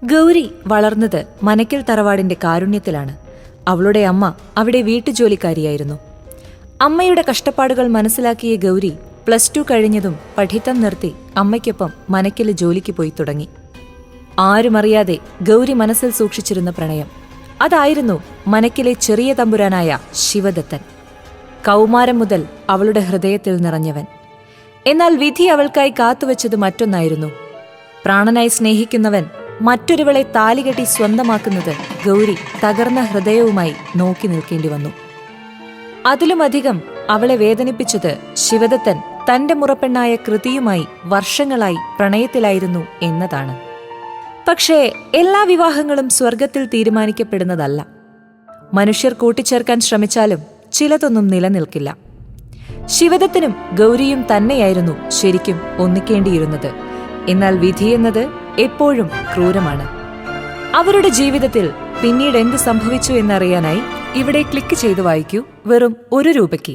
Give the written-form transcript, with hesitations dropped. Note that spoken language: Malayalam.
ഗൗരി വളർന്നത് മനക്കൽ തറവാടിന്റെ കാരുണ്യത്തിലാണ്. അവളുടെ അമ്മ അവിടെ വീട്ടുജോലിക്കാരിയായിരുന്നു. അമ്മയുടെ കഷ്ടപ്പാടുകൾ മനസ്സിലാക്കിയ ഗൗരി +2 കഴിഞ്ഞതും പഠിത്തം നിർത്തി അമ്മയ്ക്കൊപ്പം മനക്കല് ജോലിക്ക് പോയി തുടങ്ങി. ആരുമറിയാതെ ഗൗരി മനസ്സിൽ സൂക്ഷിച്ചിരുന്ന പ്രണയം അതായിരുന്നു മനക്കിലെ ചെറിയ തമ്പുരാനായ ശിവദത്തൻ. കൗമാരം മുതൽ അവളുടെ ഹൃദയത്തിൽ നിറഞ്ഞവൻ. എന്നാൽ വിധി അവൾക്കായി കാത്തുവച്ചത് മറ്റൊന്നായിരുന്നു. പ്രാണനായി സ്നേഹിക്കുന്നവൻ മറ്റൊരുവളെ താലികെട്ടി സ്വന്തമാക്കുന്നത് ഗൗരി തകർന്ന ഹൃദയവുമായി നോക്കി നിൽക്കേണ്ടി വന്നു. അതിലുമധികം അവളെ വേദനിപ്പിച്ചത് ശിവദത്തൻ തന്റെ മുറപ്പെണ്ണായ കൃതിയുമായി വർഷങ്ങളായി പ്രണയത്തിലായിരുന്നു എന്നതാണ്. പക്ഷേ എല്ലാ വിവാഹങ്ങളും സ്വർഗത്തിൽ തീരുമാനിക്കപ്പെടുന്നതല്ല. മനുഷ്യർ കൂട്ടിച്ചേർക്കാൻ ശ്രമിച്ചാലും ചിലതൊന്നും നിലനിൽക്കില്ല. ശിവദത്തനും ഗൗരിയും തന്നെയായിരുന്നു ശരിക്കും ഒന്നിക്കേണ്ടിയിരുന്നത്. എന്നാൽ വിധിയെന്നത് എപ്പോഴും ക്രൂരമാണ്. അവരുടെ ജീവിതത്തിൽ പിന്നീട് എന്ത് സംഭവിച്ചു എന്നറിയാനായി ഇവിടെ ക്ലിക്ക് ചെയ്ത് വായിക്കൂ. വെറും ₹1.